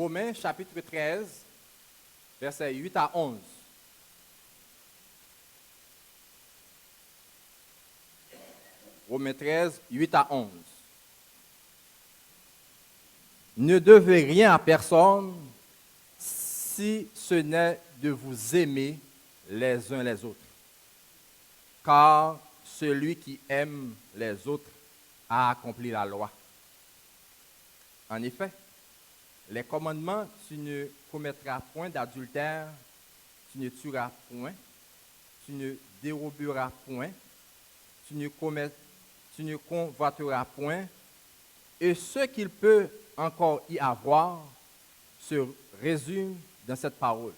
Romains chapitre 13, versets 8 à 11. Romains 13, 8 à 11. Ne devez rien à personne si ce n'est de vous aimer les uns les autres. Car celui qui aime les autres a accompli la loi. En effet, les commandements, tu ne commettras point d'adultère, tu ne tueras point, tu ne déroberas point, tu ne convoiteras point, et ce qu'il peut encore y avoir se résume dans cette parole.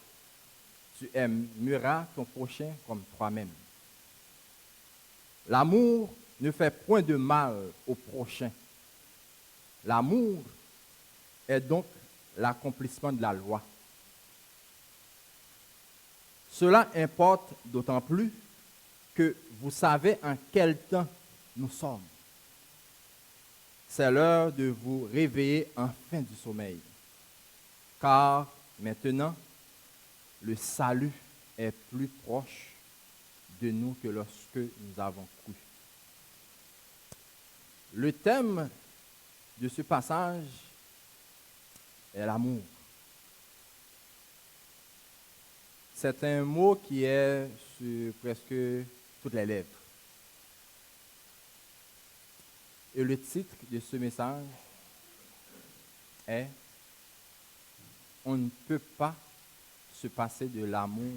Tu aimeras ton prochain comme toi-même. L'amour ne fait point de mal au prochain. L'amour est donc l'accomplissement de la loi. Cela importe d'autant plus que vous savez en quel temps nous sommes. C'est l'heure de vous réveiller enfin du sommeil, car maintenant, le salut est plus proche de nous que lorsque nous avons cru. Le thème de ce passage est l'amour. C'est un mot qui est sur presque toutes les lèvres. Et le titre de ce message est « On ne peut pas se passer de l'amour,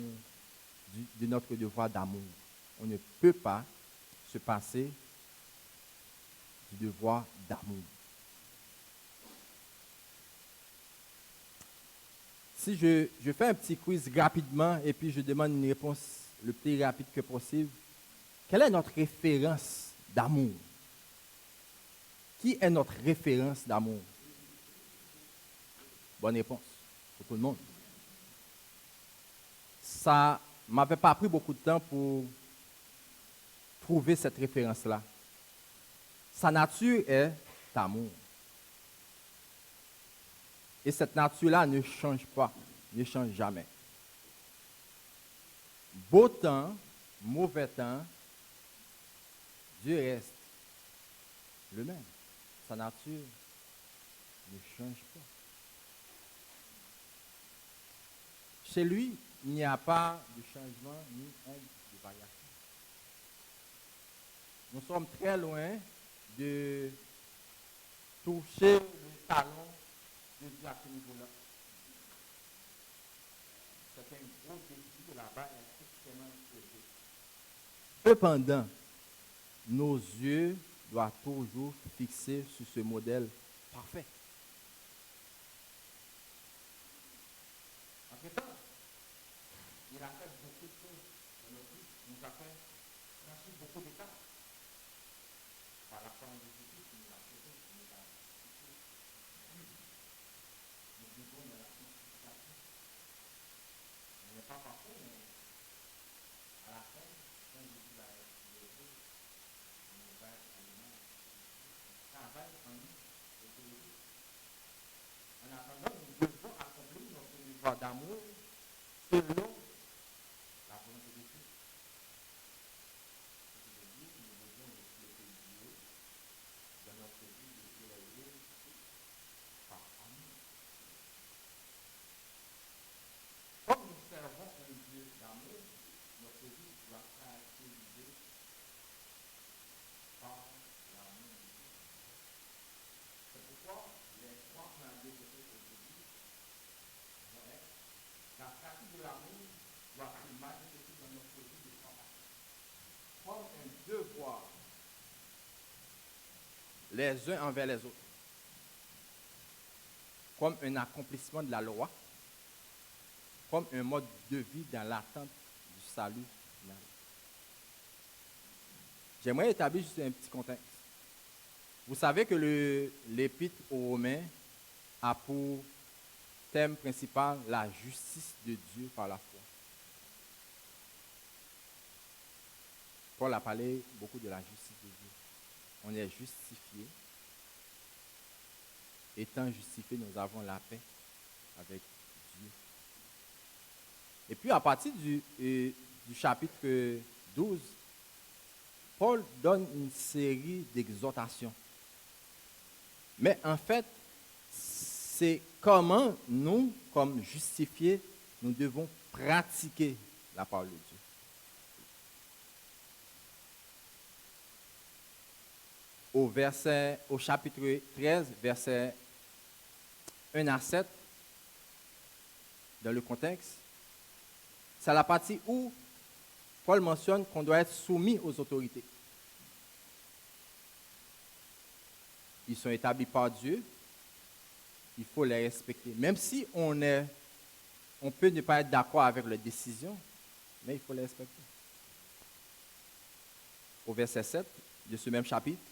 de notre devoir d'amour. On ne peut pas se passer du devoir d'amour. » Si je fais un petit quiz rapidement et puis je demande une réponse le plus rapide que possible, quelle est notre référence d'amour? Qui est notre référence d'amour? Bonne réponse pour tout le monde. Ça ne m'avait pas pris beaucoup de temps pour trouver cette référence-là. Sa nature est amour. Et cette nature-là ne change pas, ne change jamais. Beau temps, mauvais temps, Dieu reste le même. Sa nature ne change pas. Chez lui, il n'y a pas de changement ni de variation. Nous sommes très loin de toucher le talon de Dieu à ce niveau-là. C'est un gros défi de la barre extrêmement élevé. Cependant, nos yeux doivent toujours fixer sur ce modèle parfait. Entre-temps, il a fait beaucoup de choses dans notre vie. Il nous a fait franchir beaucoup d'étapes. Par la forme de Jésus qui nous a sauvé, qui nous a sauvé. Nous vivons dans la justification. On n'est pas parfait, mais à la fin, quand Jésus va être levé, on va être à l'image. Travaille en nous, et en attendant, nous devons accomplir notre devoir d'amour selon la volonté de Dieu. Nous devons refléter Dieu dans notre vie de réaliser par amour. Comme nous servons un Dieu d'amour, notre vie doit être caractérisée par l'amour de Dieu. C'est pourquoi les trois points à développer aujourd'hui vont être la pratique de l'amour doit se manifester dans notre vie de trois façons. Comme un devoir les uns envers les autres, comme un accomplissement de la loi, comme un mode de vie dans l'attente du salut final. J'aimerais établir juste un petit contexte. Vous savez que l'épître aux Romains a pour thème principal la justice de Dieu par la foi. Paul a parlé beaucoup de la justice de Dieu. On est justifié. Étant justifié, nous avons la paix avec Dieu. Et puis à partir du chapitre 12, Paul donne une série d'exhortations. Mais en fait, c'est comment nous, comme justifiés, nous devons pratiquer la parole de Dieu. Au chapitre 13, versets 1 à 7, dans le contexte, c'est la partie où Paul mentionne qu'on doit être soumis aux autorités. Ils sont établis par Dieu, il faut les respecter. Même si on peut ne pas être d'accord avec leurs décisions, mais il faut les respecter. Au verset 7 de ce même chapitre,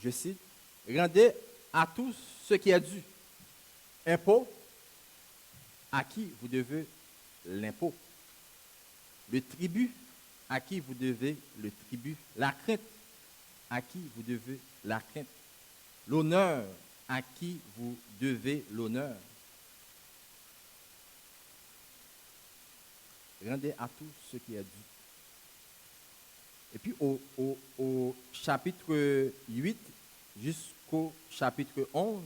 je cite, « Rendez à tous ce qui est dû, impôt, à qui vous devez l'impôt, le tribut, à qui vous devez le tribut, la crainte, à qui vous devez la crainte, l'honneur, à qui vous devez l'honneur. Rendez à tous ce qui est dû. » Et puis au chapitre 8 jusqu'au chapitre 11,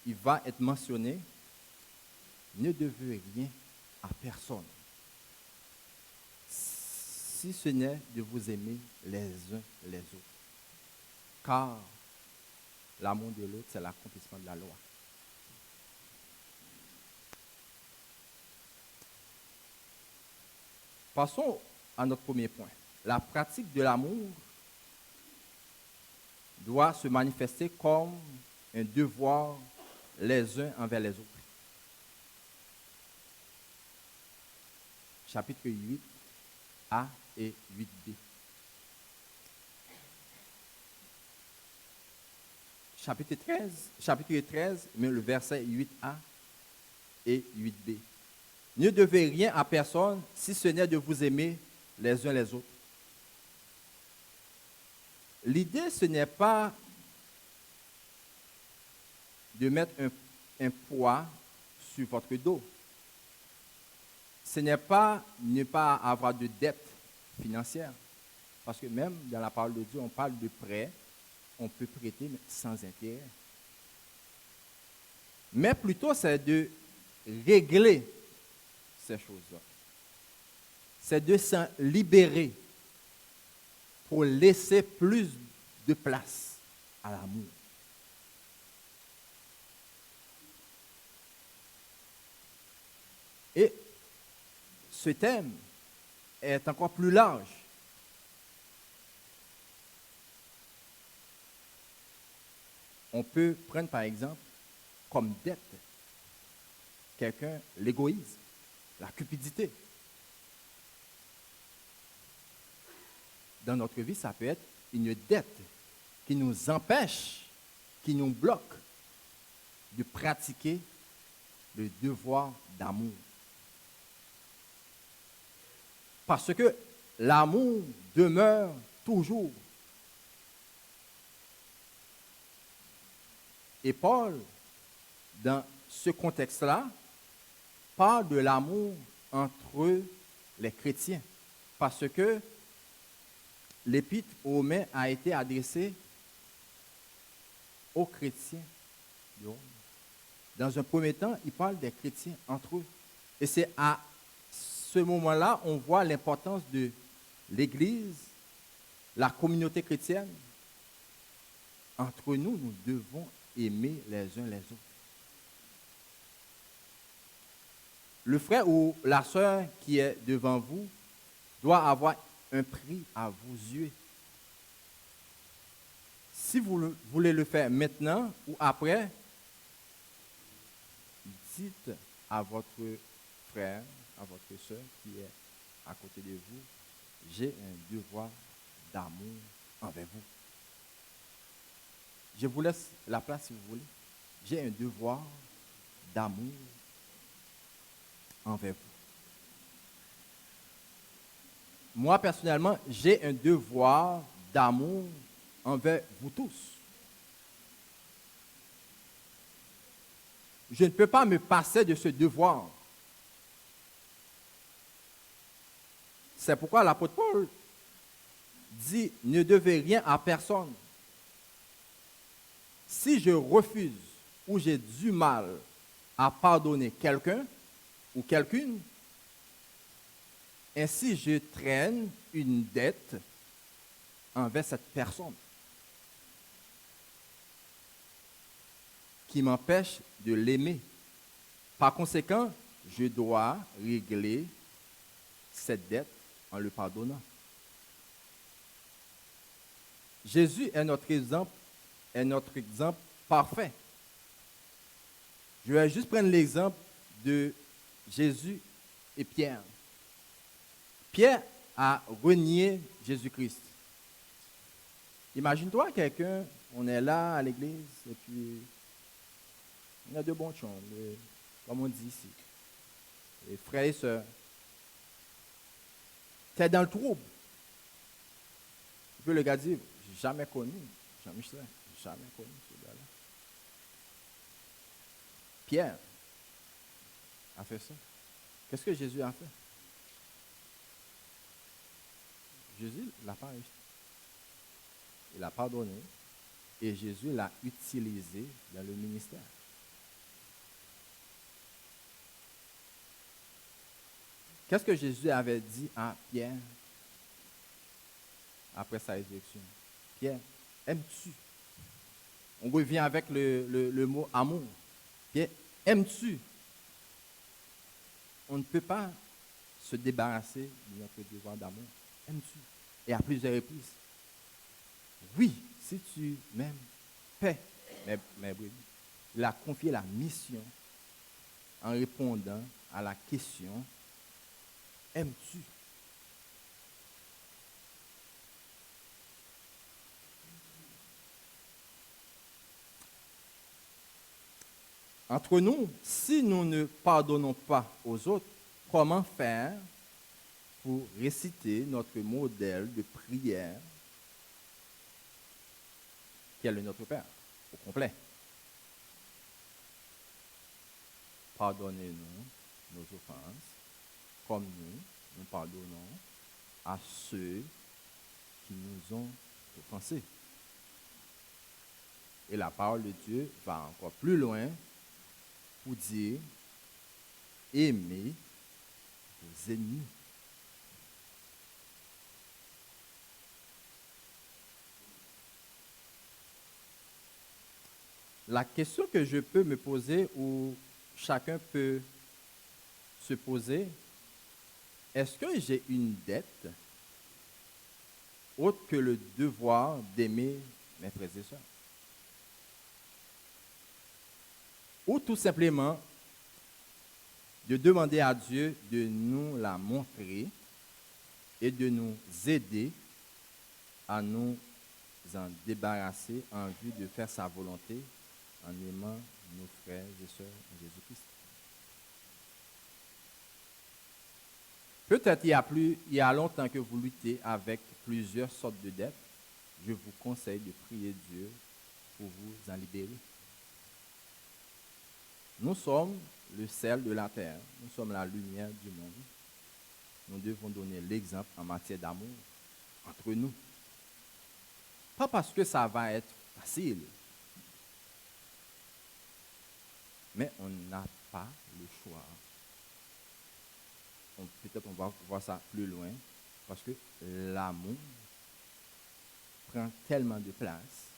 il va être mentionné, ne devez rien à personne, si ce n'est de vous aimer les uns les autres. Car l'amour de l'autre, c'est l'accomplissement de la loi. Passons à notre premier point. La pratique de l'amour doit se manifester comme un devoir les uns envers les autres. Chapitre 8a et 8b. Chapitre 13, mais le verset 8a et 8b. Ne devez rien à personne si ce n'est de vous aimer les uns les autres. L'idée, ce n'est pas de mettre un poids sur votre dos. Ce n'est pas ne pas avoir de dette financière. Parce que même dans la parole de Dieu, on parle de prêt, on peut prêter sans intérêt. Mais plutôt, c'est de régler ces choses-là. C'est de s'en libérer pour laisser plus de place à l'amour. Et ce thème est encore plus large. On peut prendre par exemple comme dette l'égoïsme, la cupidité. Dans notre vie, ça peut être une dette qui nous empêche, qui nous bloque de pratiquer le devoir d'amour. Parce que l'amour demeure toujours. Et Paul, dans ce contexte-là, parle de l'amour entre les chrétiens. Parce que l'épître aux Romains a été adressée aux chrétiens de Rome. Dans un premier temps, il parle des chrétiens entre eux. Et c'est à ce moment-là, on voit l'importance de l'Église, la communauté chrétienne. Entre nous, nous devons aimer les uns les autres. Le frère ou la sœur qui est devant vous doit avoir un prix à vos yeux. Si vous voulez le faire maintenant ou après, dites à votre frère, à votre sœur qui est à côté de vous, j'ai un devoir d'amour envers vous. Je vous laisse la place si vous voulez. J'ai un devoir d'amour envers vous. Moi, personnellement, j'ai un devoir d'amour envers vous tous. Je ne peux pas me passer de ce devoir. C'est pourquoi l'apôtre Paul dit, ne devez rien à personne. Si je refuse ou j'ai du mal à pardonner quelqu'un ou quelqu'une, ainsi je traîne une dette envers cette personne qui m'empêche de l'aimer. Par conséquent, je dois régler cette dette en le pardonnant. Jésus est notre exemple parfait. Je vais juste prendre l'exemple de Jésus et Pierre. Pierre a renié Jésus-Christ. Imagine-toi quelqu'un, on est là à l'église et puis on a de bons chambres, comme on dit ici. Et frères et sœurs, tu es dans le trouble. Et puis le gars dit, j'ai jamais connu Jean-Michel, jamais connu ce gars-là. Pierre a fait ça. Qu'est-ce que Jésus a fait? Jésus ne l'a pas rejeté. Il l'a pardonné et Jésus l'a utilisé dans le ministère. Qu'est-ce que Jésus avait dit à Pierre après sa résurrection? Pierre, aimes-tu? On revient avec le mot amour. Pierre, aimes-tu? On ne peut pas se débarrasser de notre devoir d'amour. Aimes-tu? Et à plusieurs reprises. Oui, si tu m'aimes, paix mes brebis. Il a confié la mission en répondant à la question, aimes-tu? Entre nous, si nous ne pardonnons pas aux autres, comment faire pour réciter notre modèle de prière qui est le Notre Père, au complet? Pardonnez-nous nos offenses, comme nous pardonnons à ceux qui nous ont offensés. Et la parole de Dieu va encore plus loin pour dire, aimez vos ennemis. La question que je peux me poser, ou chacun peut se poser, est-ce que j'ai une dette autre que le devoir d'aimer mes frères et sœurs? Ou tout simplement de demander à Dieu de nous la montrer et de nous aider à nous en débarrasser en vue de faire sa volonté en aimant nos frères et sœurs en Jésus-Christ. Peut-être il y a longtemps que vous luttez avec plusieurs sortes de dettes. Je vous conseille de prier Dieu pour vous en libérer. Nous sommes le sel de la terre, nous sommes la lumière du monde. Nous devons donner l'exemple en matière d'amour entre nous. Pas parce que ça va être facile, mais on n'a pas le choix. Peut-être on va voir ça plus loin, parce que l'amour prend tellement de place.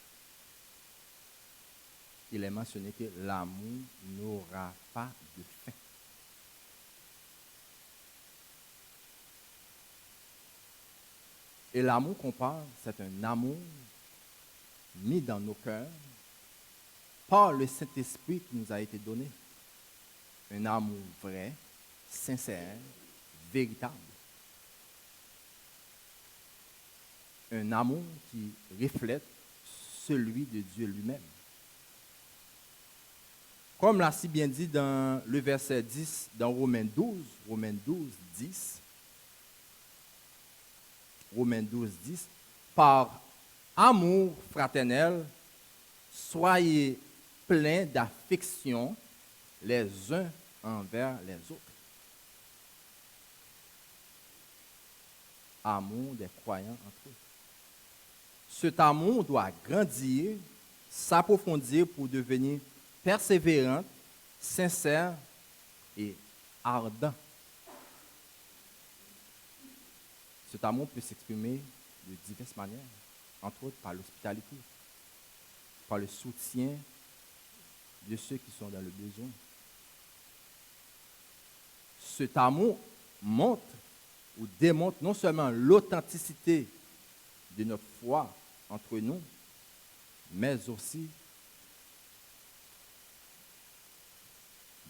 Il est mentionné que l'amour n'aura pas de fin. Et l'amour qu'on parle, c'est un amour mis dans nos cœurs par le Saint-Esprit qui nous a été donné. Un amour vrai, sincère, véritable. Un amour qui reflète celui de Dieu lui-même. Comme l'a si bien dit dans le verset 10, dans Romains 12, 10, par amour fraternel, soyez pleins d'affection les uns envers les autres. Amour des croyants entre eux. Cet amour doit grandir, s'approfondir pour devenir persévérant, sincère et ardent. Cet amour peut s'exprimer de diverses manières, entre autres par l'hospitalité, par le soutien de ceux qui sont dans le besoin. Cet amour montre ou démontre non seulement l'authenticité de notre foi entre nous, mais aussi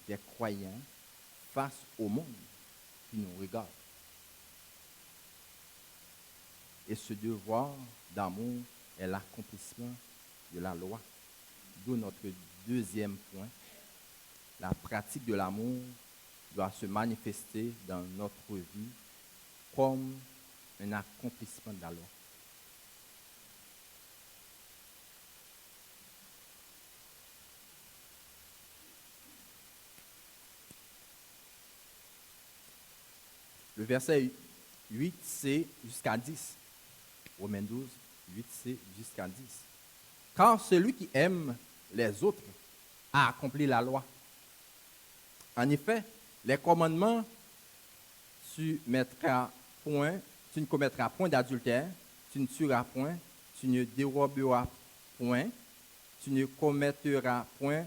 des croyants face au monde qui nous regarde. Et ce devoir d'amour est l'accomplissement de la loi. D'où notre deuxième point. La pratique de l'amour doit se manifester dans notre vie comme un accomplissement de la loi. Le verset 8c jusqu'à 10. Romains 12, 8c jusqu'à 10. Car celui qui aime les autres a accompli la loi. En effet, les commandements, tu ne commettras point d'adultère, tu ne tueras point, tu ne déroberas point, tu ne commettras point,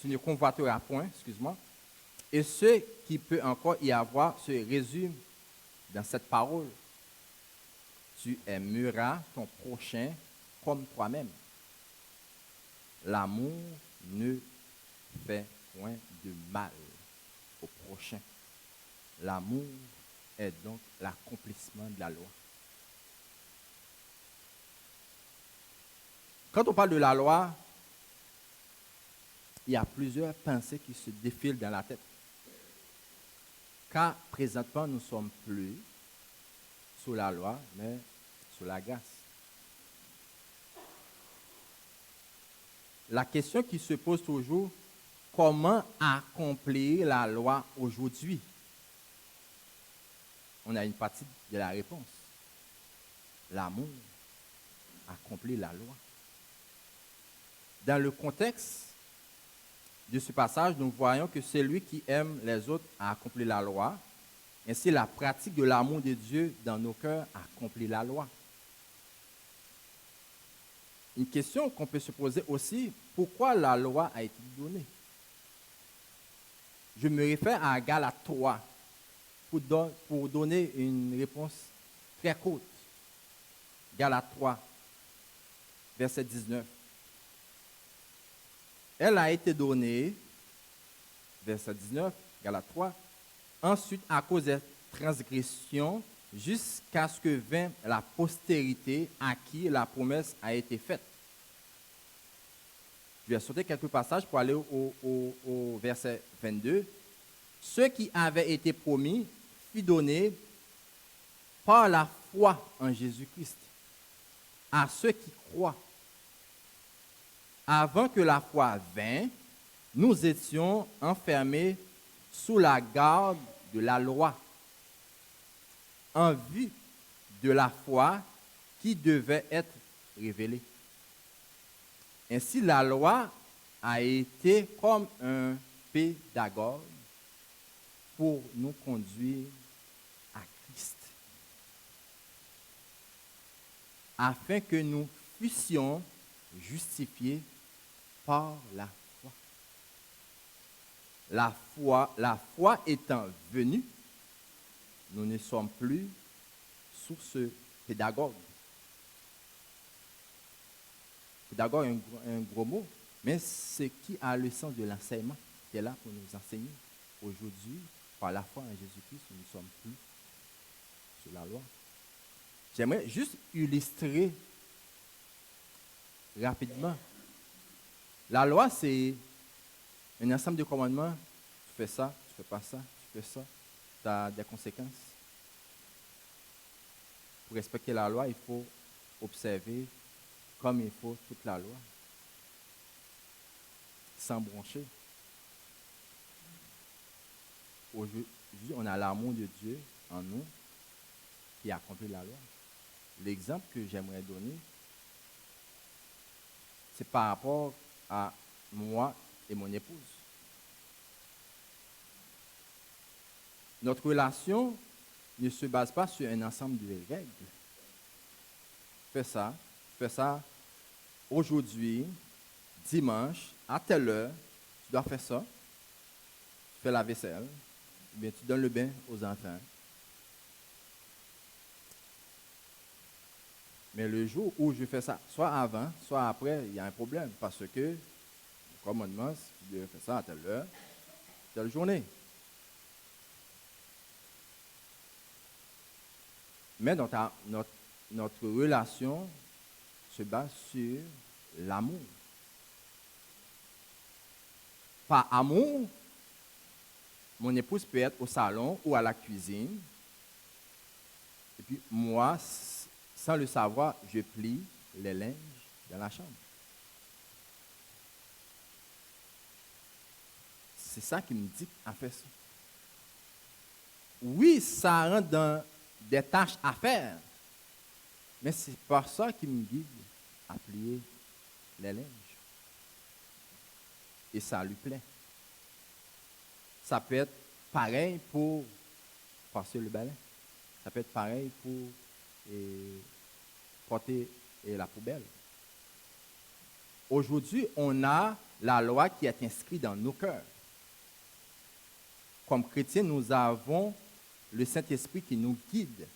tu ne convoiteras point, excuse-moi. Et ce qui peut encore y avoir se résume dans cette parole. Tu aimeras ton prochain comme toi-même. L'amour ne fait point de mal au prochain. L'amour est donc l'accomplissement de la loi. Quand on parle de la loi, il y a plusieurs pensées qui se défilent dans la tête. Car présentement, nous ne sommes plus sous la loi, mais sous la grâce. La question qui se pose toujours, comment accomplir la loi aujourd'hui? On a une partie de la réponse. L'amour accomplit la loi. Dans le contexte de ce passage, nous voyons que celui qui aime les autres a accompli la loi. Ainsi, la pratique de l'amour de Dieu dans nos cœurs accomplit la loi. Une question qu'on peut se poser aussi, pourquoi la loi a été donnée? Je me réfère à Galates 3 pour donner une réponse très courte. Galates 3, verset 19. Elle a été donnée, verset 19, Galates 3, ensuite à cause des transgressions, jusqu'à ce que vint la postérité à qui la promesse a été faite. Je vais sauter quelques passages pour aller au verset 22. Ce qui avait été promis fut donné par la foi en Jésus-Christ à ceux qui croient. Avant que la foi vînt, nous étions enfermés sous la garde de la loi, en vue de la foi qui devait être révélée. Ainsi, la loi a été comme un pédagogue pour nous conduire à Christ, afin que nous fussions justifiés par la foi. La foi étant venue, nous ne sommes plus sous ce pédagogue. Pédagogue est un gros mot, mais c'est qui a le sens de l'enseignement, qui est là pour nous enseigner. Aujourd'hui, par la foi en Jésus-Christ, nous ne sommes plus sous la loi. J'aimerais juste illustrer rapidement. La loi, c'est un ensemble de commandements. Tu fais ça, tu fais pas ça, tu fais ça. Tu as des conséquences. Pour respecter la loi, il faut observer comme il faut toute la loi, sans broncher. Aujourd'hui, on a l'amour de Dieu en nous qui accomplit la loi. L'exemple que j'aimerais donner, c'est par rapport à moi et mon épouse. Notre relation ne se base pas sur un ensemble de règles. Fais ça aujourd'hui, dimanche, à telle heure, tu dois faire ça, tu fais la vaisselle, ou bien tu donnes le bain aux enfants. Mais le jour où je fais ça, soit avant, soit après, il y a un problème, parce que le commandement, c'est de faire ça à telle heure, telle journée. Mais notre relation se base sur l'amour. Par amour, mon épouse peut être au salon ou à la cuisine. Et puis moi, sans le savoir, je plie les linges dans la chambre. C'est ça qui me dit à faire ça. Oui, ça rentre dans des tâches à faire, mais c'est pas ça qui me guide à plier les linges. Et ça lui plaît. Ça peut être pareil pour passer le balai. Ça peut être pareil pour porter la poubelle. Aujourd'hui, on a la loi qui est inscrite dans nos cœurs. Comme chrétiens, nous avons le Saint-Esprit qui nous guide.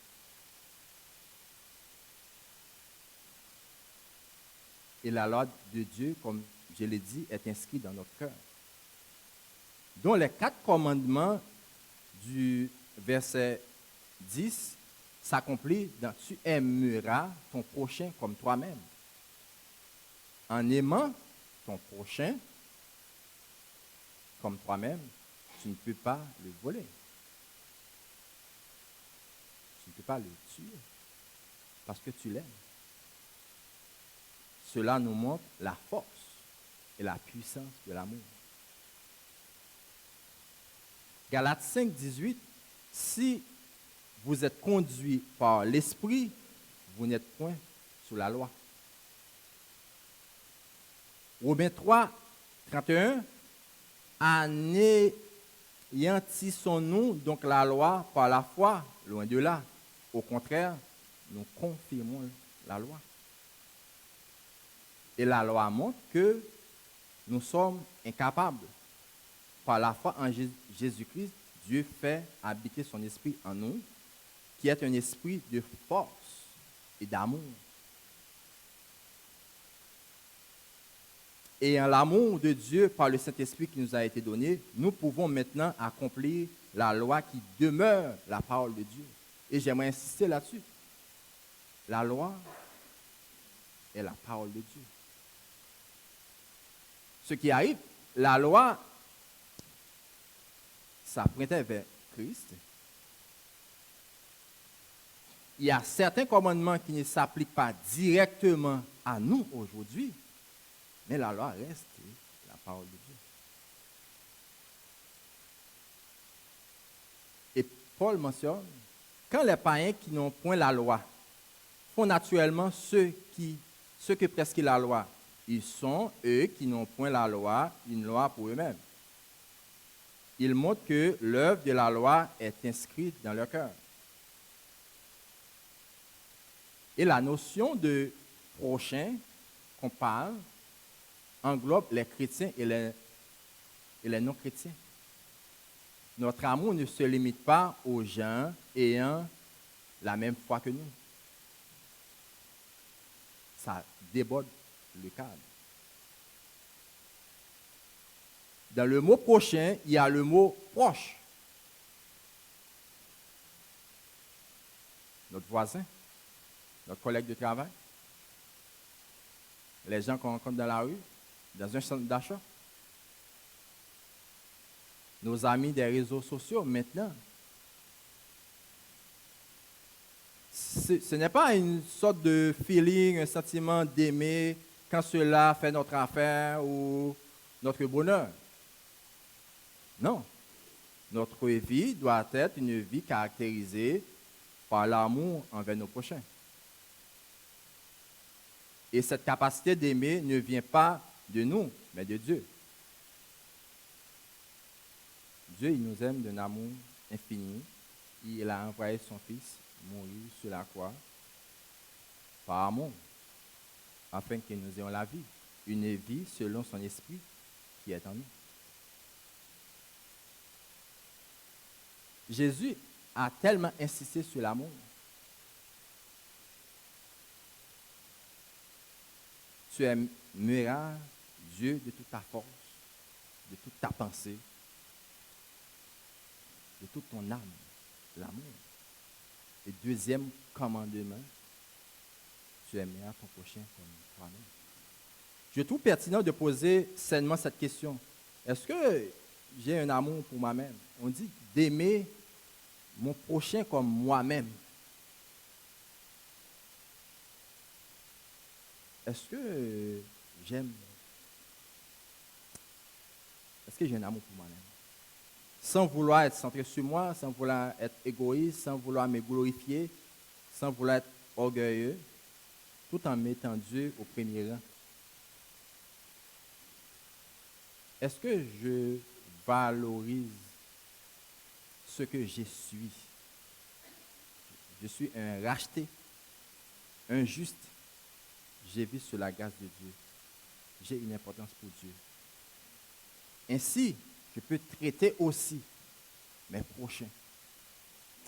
Et la loi de Dieu, comme je l'ai dit, est inscrite dans notre cœur. Donc les 4 commandements du verset 10 s'accomplissent dans « Tu aimeras ton prochain comme toi-même ». En aimant ton prochain comme toi-même, tu ne peux pas le voler. Tu ne peux pas le tuer parce que tu l'aimes. Cela nous montre la force et la puissance de l'amour. Galates 5, 18, si vous êtes conduits par l'Esprit, vous n'êtes point sous la loi. Romains 3, 31, anéantissons-nous donc la loi par la foi, loin de là. Au contraire, nous confirmons la loi. Et la loi montre que nous sommes incapables. Par la foi en Jésus-Christ, Dieu fait habiter son esprit en nous, qui est un esprit de force et d'amour. Et en l'amour de Dieu par le Saint-Esprit qui nous a été donné, nous pouvons maintenant accomplir la loi qui demeure la parole de Dieu. Et j'aimerais insister là-dessus. La loi est la parole de Dieu. Ce qui arrive, la loi, ça pointait vers Christ. Il y a certains commandements qui ne s'appliquent pas directement à nous aujourd'hui, mais la loi reste la parole de Dieu. Et Paul mentionne, quand les païens qui n'ont point la loi font naturellement ce que prescrit la loi, ils sont, eux, qui n'ont point la loi, une loi pour eux-mêmes. Ils montrent que l'œuvre de la loi est inscrite dans leur cœur. Et la notion de prochain qu'on parle englobe les chrétiens et les non-chrétiens. Notre amour ne se limite pas aux gens ayant la même foi que nous. Ça déborde le cadre. Dans le mot prochain, il y a le mot proche. Notre voisin, notre collègue de travail, les gens qu'on rencontre dans la rue, dans un centre d'achat, nos amis des réseaux sociaux maintenant. ce n'est pas une sorte de feeling, un sentiment d'aimer quand cela fait notre affaire ou notre bonheur. Non. Notre vie doit être une vie caractérisée par l'amour envers nos prochains. Et cette capacité d'aimer ne vient pas de nous, mais de Dieu. Dieu, il nous aime d'un amour infini. Il a envoyé son Fils mourir sur la croix par amour, afin que nous ayons la vie, une vie selon son esprit qui est en nous. Jésus a tellement insisté sur l'amour. Tu aimeras Dieu de toute ta force, de toute ta pensée, de toute ton âme, l'amour. Et deuxième commandement, tu aimeras ton prochain comme toi-même. Je trouve pertinent de poser sainement cette question. Est-ce que j'ai un amour pour moi-même? On dit d'aimer mon prochain comme moi-même. Est-ce que j'aime? Est-ce que j'ai un amour pour moi-même? Sans vouloir être centré sur moi, sans vouloir être égoïste, sans vouloir me glorifier, sans vouloir être orgueilleux, tout en mettant Dieu au premier rang. Est-ce que je valorise ce que je suis? Je suis un racheté, un juste. J'ai vu sur la grâce de Dieu. J'ai une importance pour Dieu. Ainsi, je peux traiter aussi mes prochains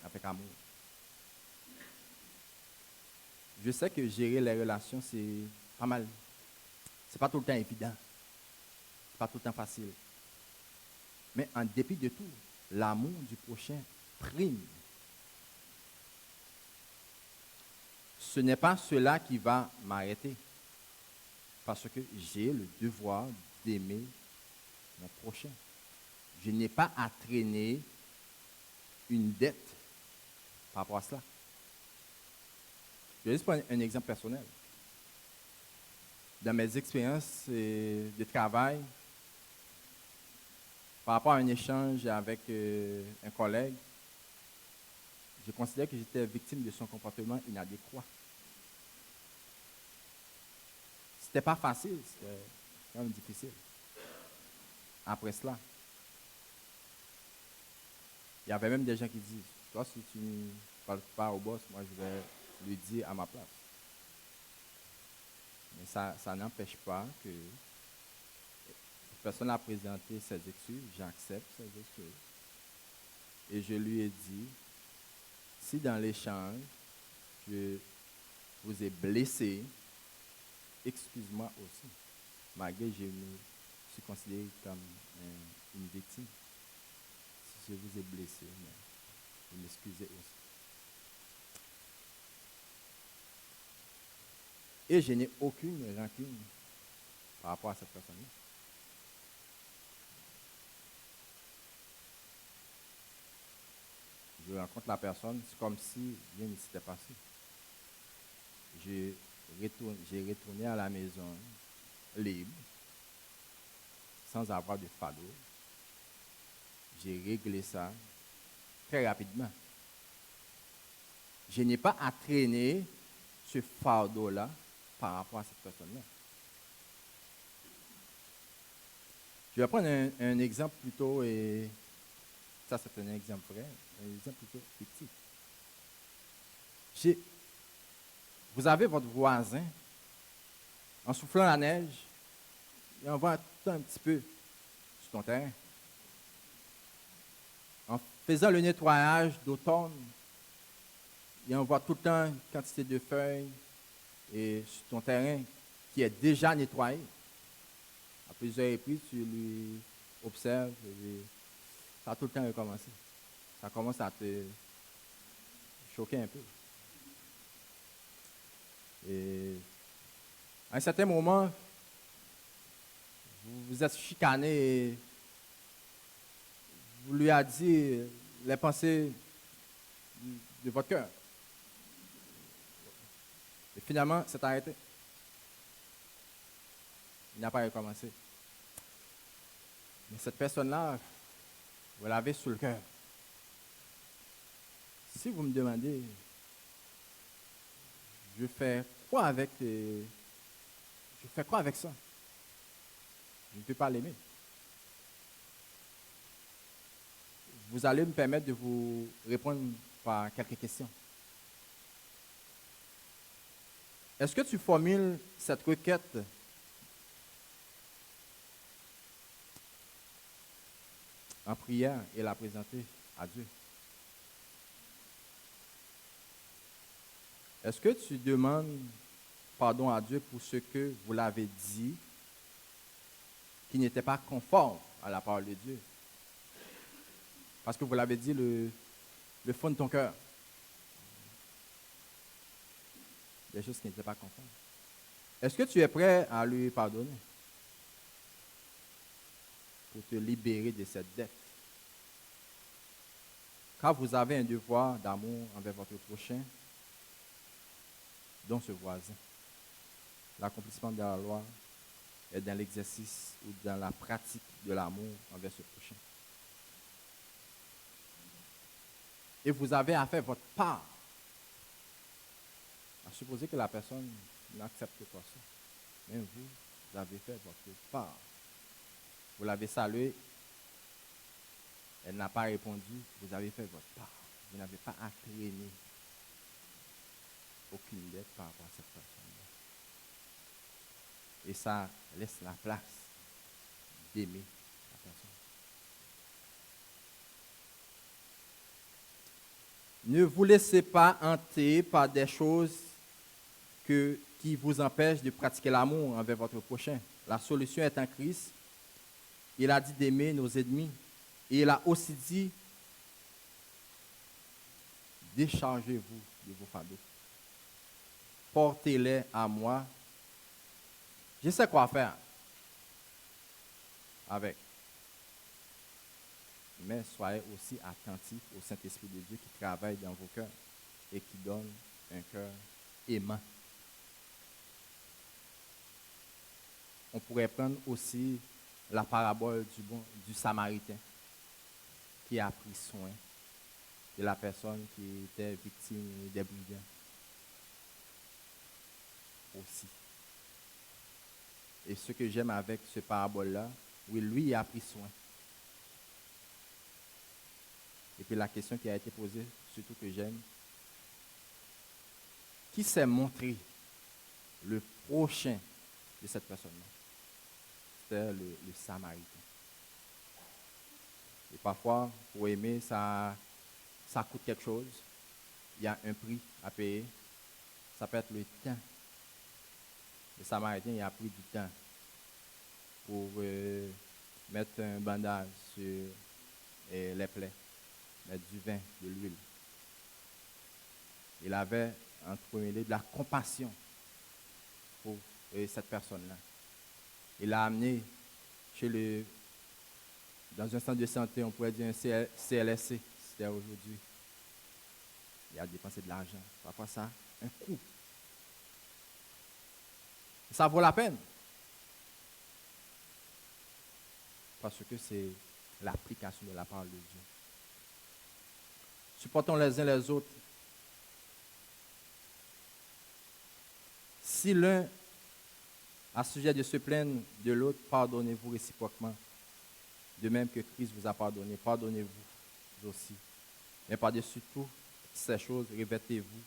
avec amour. Je sais que gérer les relations, c'est pas mal. C'est pas tout le temps évident. C'est pas tout le temps facile. Mais en dépit de tout, l'amour du prochain prime. Ce n'est pas cela qui va m'arrêter. Parce que j'ai le devoir d'aimer mon prochain. Je n'ai pas à traîner une dette par rapport à cela. Je vais juste prendre un exemple personnel. Dans mes expériences de travail, par rapport à un échange avec un collègue, je considère que j'étais victime de son comportement inadéquat. C'était pas facile, c'était quand même difficile. Après cela, il y avait même des gens qui disent, toi, si tu ne parles pas au boss, moi, je vais lui dire à ma place. Mais ça n'empêche pas que la personne a présenté ses excuses, j'accepte ses excuses. Et je lui ai dit, si dans l'échange, je vous ai blessé, excuse-moi aussi. Malgré que je me suis considéré comme une victime. Si je vous ai blessé, mais vous m'excusez aussi. Et je n'ai aucune rancune par rapport à cette personne-là. Je rencontre la personne, c'est comme si rien ne s'était passé. J'ai retourné à la maison libre, sans avoir de fardeau. J'ai réglé ça très rapidement. Je n'ai pas à traîner ce fardeau-là par rapport à cette personne-là. Je vais prendre un exemple plutôt, et ça c'est un exemple vrai, un exemple plutôt fictif. Vous avez votre voisin, en soufflant la neige, il envoie tout un petit peu sur ton terrain. En faisant le nettoyage d'automne, il envoie tout le temps une quantité de feuilles et sur ton terrain qui est déjà nettoyé. À plusieurs reprises, tu lui observes et ça a tout le temps recommencé. Ça commence à te choquer un peu. Et à un certain moment, vous vous êtes chicané et vous lui avez dit les pensées de votre cœur. finalement, c'est arrêté. Il n'a pas recommencé. Mais cette personne-là, vous l'avez sous le cœur. Si vous me demandez, je fais quoi avec ça? Je ne peux pas l'aimer. Vous allez me permettre de vous répondre par quelques questions. Est-ce que tu formules cette requête en prière et la présenter à Dieu? Est-ce que tu demandes pardon à Dieu pour ce que vous l'avez dit qui n'était pas conforme à la parole de Dieu? Parce que vous l'avez dit le fond de ton cœur. Des choses qui n'étaient pas conformes. Est-ce que tu es prêt à lui pardonner pour te libérer de cette dette? Car vous avez un devoir d'amour envers votre prochain, dont ce voisin. L'accomplissement de la loi est dans l'exercice ou dans la pratique de l'amour envers ce prochain. Et vous avez à faire votre part. À supposer que la personne n'accepte pas ça. Mais vous avez fait votre part. Vous l'avez saluée. Elle n'a pas répondu. Vous avez fait votre part. Vous n'avez pas à traîner aucune dette par rapport à cette personne-là. Et ça laisse la place d'aimer la personne. Ne vous laissez pas hanter par des choses qui vous empêchent de pratiquer l'amour envers votre prochain. La solution est en Christ. Il a dit d'aimer nos ennemis. Et il a aussi dit, déchargez-vous de vos fardeaux. Portez-les à moi. Je sais quoi faire avec. Mais soyez aussi attentifs au Saint-Esprit de Dieu qui travaille dans vos cœurs et qui donne un cœur aimant. On pourrait prendre aussi la parabole du Samaritain qui a pris soin de la personne qui était victime des brigands. Aussi. Et ce que j'aime avec ce parabole-là, oui, lui, il a pris soin. Et puis la question qui a été posée, surtout que j'aime, qui s'est montré le prochain de cette personne-là? C'était le Samaritain. Et parfois, pour aimer, ça coûte quelque chose. Il y a un prix à payer. Ça peut être le temps. Le Samaritain, il a pris du temps pour mettre un bandage sur les plaies, mettre du vin, de l'huile. Il avait, en premier lieu, de la compassion pour cette personne-là. Il l'a amené dans un centre de santé, on pourrait dire un CLSC, c'était aujourd'hui. Il a dépensé de l'argent. Parfois, ça a un coût. Ça vaut la peine. Parce que c'est l'application de la parole de Dieu. Supportons les uns les autres. Si l'un a sujet de se plaindre de l'autre, pardonnez-vous réciproquement. De même que Christ vous a pardonné, pardonnez-vous aussi. Mais par-dessus toutes ces choses, revêtez-vous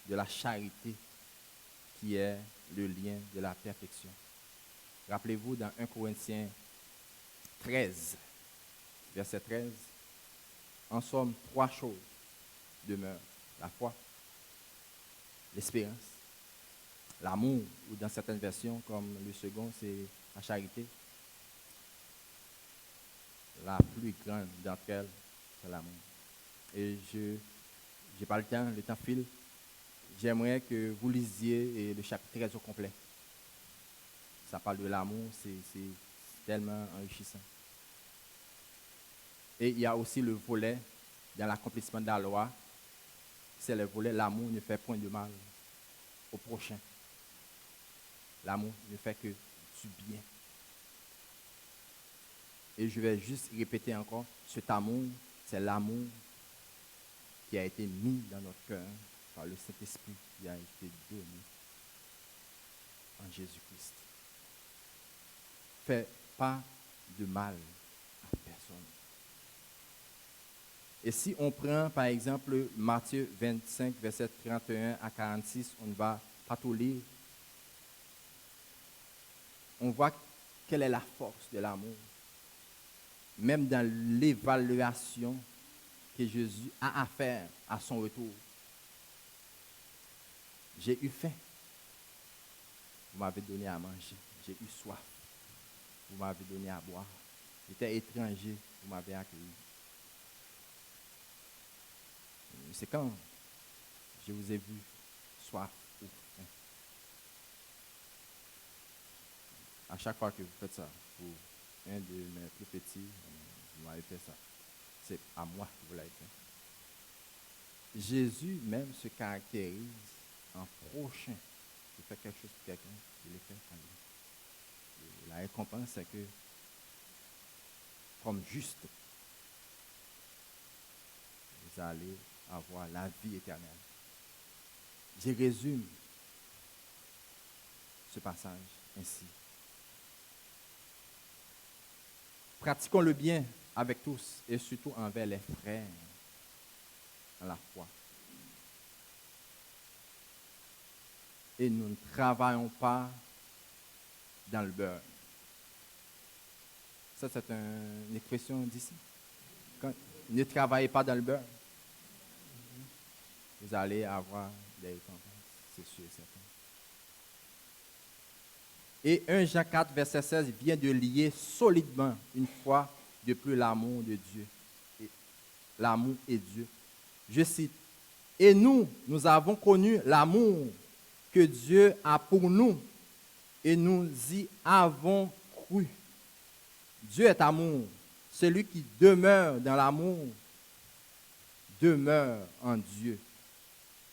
de la charité qui est le lien de la perfection. Rappelez-vous dans 1 Corinthiens 13, verset 13, en somme, 3 choses demeurent. La foi, l'espérance, l'amour, ou dans certaines versions, comme le second, c'est la charité. La plus grande d'entre elles, c'est l'amour. Et je n'ai pas le temps file. J'aimerais que vous lisiez le chapitre 13 au complet. Ça parle de l'amour, c'est tellement enrichissant. Et il y a aussi le volet dans l'accomplissement de la loi. C'est le volet, l'amour ne fait point de mal. au prochain. L'amour ne fait que du bien. Et je vais juste répéter encore, cet amour, c'est l'amour qui a été mis dans notre cœur par le Saint-Esprit qui a été donné en Jésus-Christ. Fais pas de mal à personne. Et si on prend par exemple Matthieu 25, verset 31 à 46, on ne va pas tout lire. On voit quelle est la force de l'amour. Même dans l'évaluation que Jésus a à faire à son retour. J'ai eu faim. Vous m'avez donné à manger. J'ai eu soif. Vous m'avez donné à boire. J'étais étranger. Vous m'avez accueilli. C'est quand je vous ai vu soif ou faim. À chaque fois que vous faites ça, pour un de mes plus petits, vous m'avez fait ça. C'est à moi que vous l'avez fait. Jésus même se caractérise en prochain. Il fait quelque chose pour quelqu'un, il le fait pour lui. Et la récompense, c'est que, comme juste, vous allez avoir la vie éternelle. Je résume ce passage ainsi. Pratiquons le bien avec tous et surtout envers les frères dans la foi. Et nous ne travaillons pas dans le beurre. Ça, c'est une expression d'ici. Ne travaillez pas dans le beurre. Vous allez avoir des récompenses, c'est sûr et certain. Et 1 Jean 4, verset 16 vient de lier solidement, une fois de plus, l'amour de Dieu. L'amour et Dieu. Je cite, « Et nous avons connu l'amour que Dieu a pour nous, et nous y avons cru. » Dieu est amour. Celui qui demeure dans l'amour demeure en Dieu,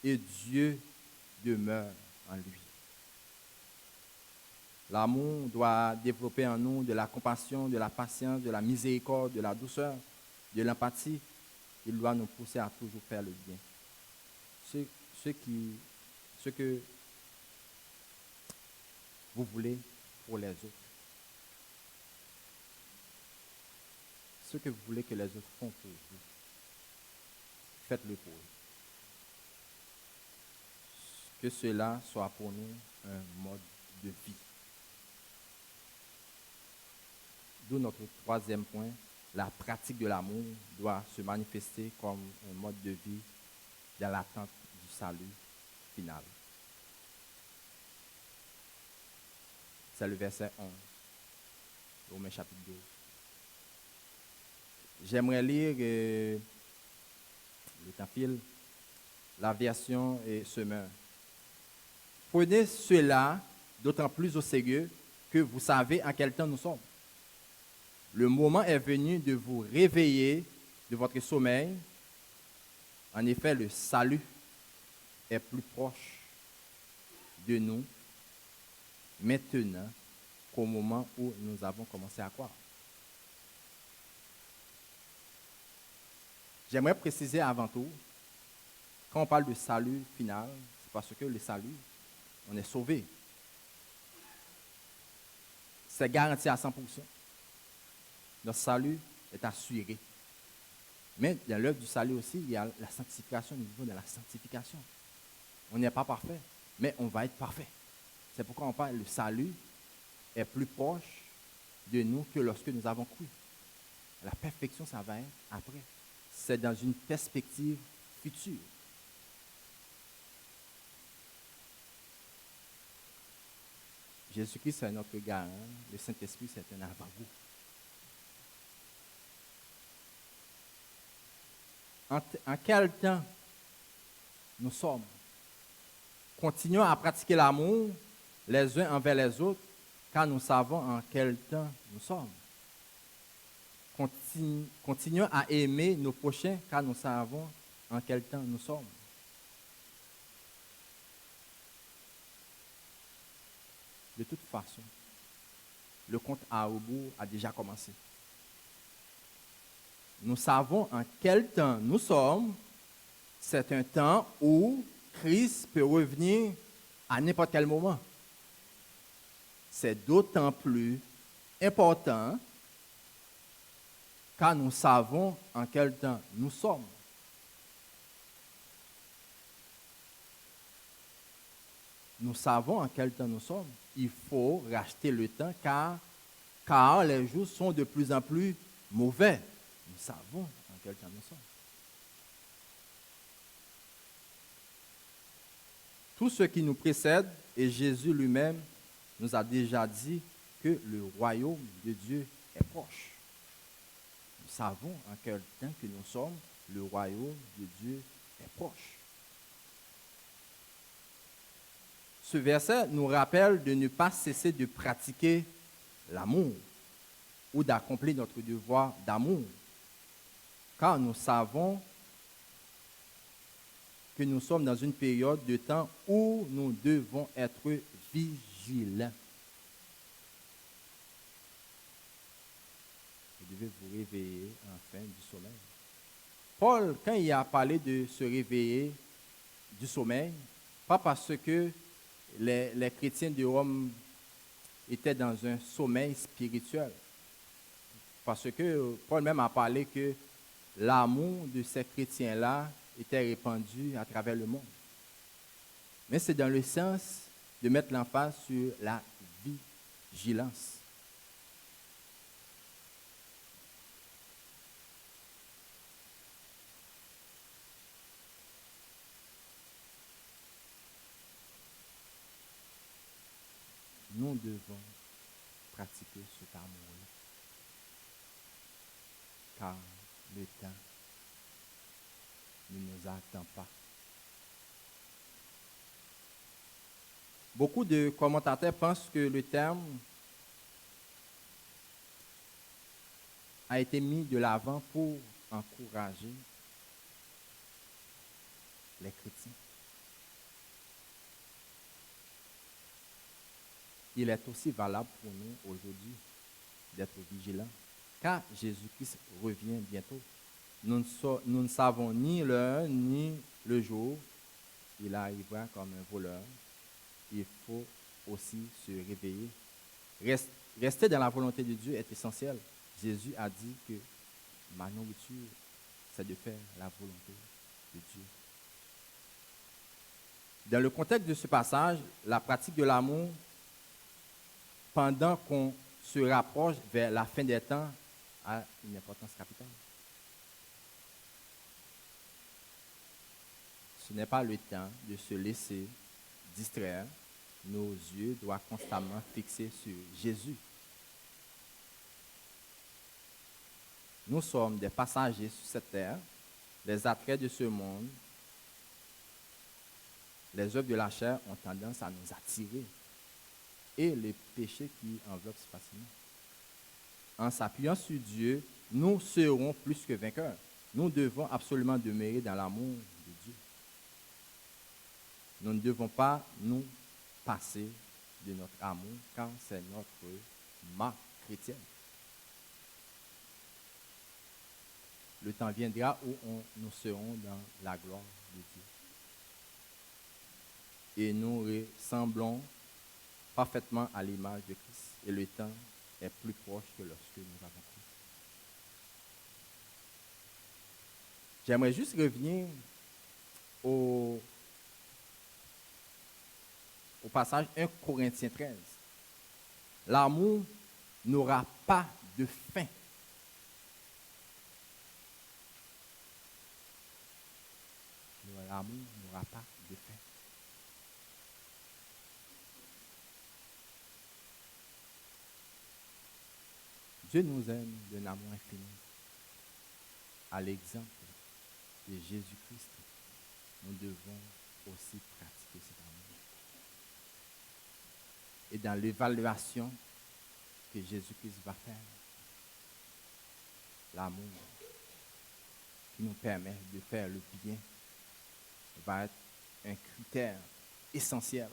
et Dieu demeure en lui. L'amour doit développer en nous de la compassion, de la patience, de la miséricorde, de la douceur, de l'empathie. Il doit nous pousser à toujours faire le bien. Ce que vous voulez pour les autres. Ce que vous voulez que les autres font pour vous. Faites-le pour eux. Que cela soit pour nous un mode de vie. D'où notre troisième point, la pratique de l'amour doit se manifester comme un mode de vie dans l'attente du salut final. C'est le verset 11, Romains chapitre 12. J'aimerais lire, le temps file, la version Semeur. Prenez cela d'autant plus au sérieux que vous savez en quel temps nous sommes. Le moment est venu de vous réveiller de votre sommeil. En effet, le salut est plus proche de nous maintenant qu'au moment où nous avons commencé à croire. J'aimerais préciser avant tout, quand on parle de salut final, c'est parce que le salut, on est sauvé. C'est garanti à 100%. Notre salut est assuré. Mais dans l'œuvre du salut aussi, il y a la sanctification, au niveau de la sanctification. On n'est pas parfait, mais on va être parfait. C'est pourquoi on parle, le salut est plus proche de nous que lorsque nous avons cru. La perfection, ça va être après. C'est dans une perspective future. Jésus-Christ, c'est notre garant. Le Saint-Esprit, c'est un avant-goût. En quel temps nous sommes? Continuons à pratiquer l'amour les uns envers les autres, car nous savons en quel temps nous sommes. Continuons à aimer nos prochains, car nous savons en quel temps nous sommes. De toute façon, le compte à rebours a déjà commencé. Nous savons en quel temps nous sommes. C'est un temps où Christ peut revenir à n'importe quel moment. C'est d'autant plus important car nous savons en quel temps nous sommes. Nous savons en quel temps nous sommes. Il faut racheter le temps car les jours sont de plus en plus mauvais. Nous savons en quel temps nous sommes. Tout ce qui nous précède, et Jésus lui-même nous a déjà dit que le royaume de Dieu est proche. Nous savons en quel temps que nous sommes, le royaume de Dieu est proche. Ce verset nous rappelle de ne pas cesser de pratiquer l'amour ou d'accomplir notre devoir d'amour, car nous savons que nous sommes dans une période de temps où nous devons être vigilants. Vous devez vous réveiller enfin du sommeil. Paul, quand il a parlé de se réveiller du sommeil, pas parce que les chrétiens de Rome étaient dans un sommeil spirituel, parce que Paul même a parlé que l'amour de ces chrétiens-là était répandu à travers le monde. Mais c'est dans le sens de mettre l'emphase sur la vigilance. Nous devons pratiquer cet amour-là, car le temps ne nous attend pas. Beaucoup de commentateurs pensent que le terme a été mis de l'avant pour encourager les chrétiens. Il est aussi valable pour nous aujourd'hui d'être vigilants, car Jésus-Christ revient bientôt. Nous ne savons ni l'heure ni le jour. Il arrivera comme un voleur. Il faut aussi se réveiller. Rester dans la volonté de Dieu est essentiel. Jésus a dit que ma nourriture, c'est de faire la volonté de Dieu. Dans le contexte de ce passage, la pratique de l'amour, pendant qu'on se rapproche vers la fin des temps, a une importance capitale. Ce n'est pas le temps de se laisser distraire. Nos yeux doivent constamment fixer sur Jésus. Nous sommes des passagers sur cette terre. Les attraits de ce monde, les œuvres de la chair ont tendance à nous attirer. Et les péchés qui enveloppent si facilement. En s'appuyant sur Dieu, nous serons plus que vainqueurs. Nous devons absolument demeurer dans l'amour de Dieu. Nous ne devons pas nous passer de notre amour, car c'est notre marque chrétienne. Le temps viendra où nous serons dans la gloire de Dieu. Et nous ressemblons parfaitement à l'image de Christ. Et le temps est plus proche que lorsque nous avons cru. J'aimerais juste revenir au passage 1 Corinthiens 13. L'amour n'aura pas de fin. L'amour n'aura pas de fin. Dieu nous aime d'un amour infini. À l'exemple de Jésus-Christ, nous devons aussi pratiquer cet amour. Et dans l'évaluation que Jésus-Christ va faire, l'amour qui nous permet de faire le bien va être un critère essentiel.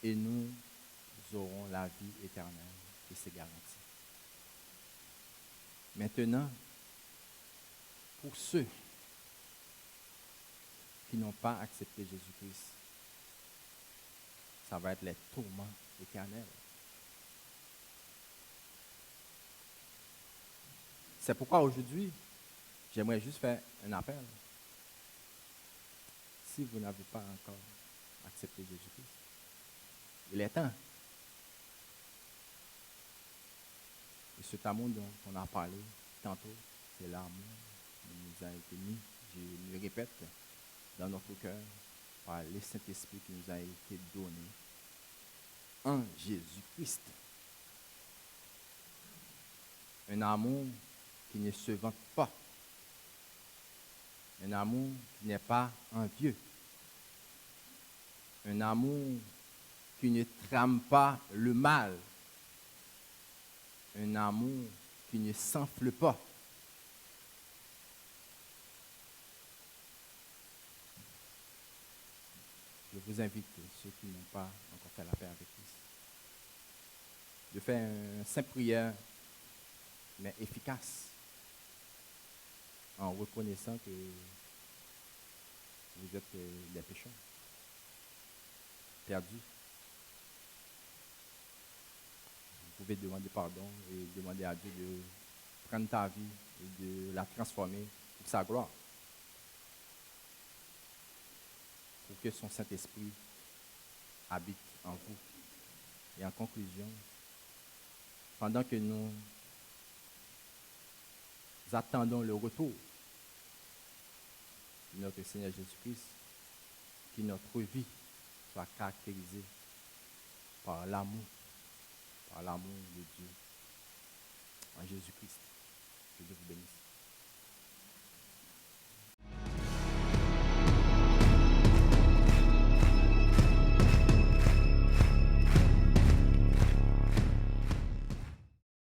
et nous aurons la vie éternelle et c'est garanti. Maintenant, pour ceux qui n'ont pas accepté Jésus-Christ, ça va être les tourments éternels. C'est pourquoi aujourd'hui, j'aimerais juste faire un appel. Si vous n'avez pas encore accepté Jésus-Christ, il est temps. Et cet amour dont on a parlé tantôt, c'est l'amour qui nous a été mis, je le répète, dans notre cœur, par le Saint-Esprit qui nous a été donné en Jésus-Christ. Un amour qui ne se vante pas. Un amour qui n'est pas envieux. Un amour qui ne trame pas le mal. Un amour qui ne s'enfle pas. Je vous invite, ceux qui n'ont pas encore fait la paix avec Christ, de faire une simple prière, mais efficace, en reconnaissant que vous êtes des pécheurs, perdus. Vous pouvez demander pardon et demander à Dieu de prendre ta vie et de la transformer pour sa gloire. Pour que son Saint-Esprit habite en vous. Et en conclusion, pendant que nous attendons le retour de notre Seigneur Jésus-Christ, que notre vie soit caractérisée par l'amour de Dieu en Jésus-Christ. Que Dieu vous bénisse.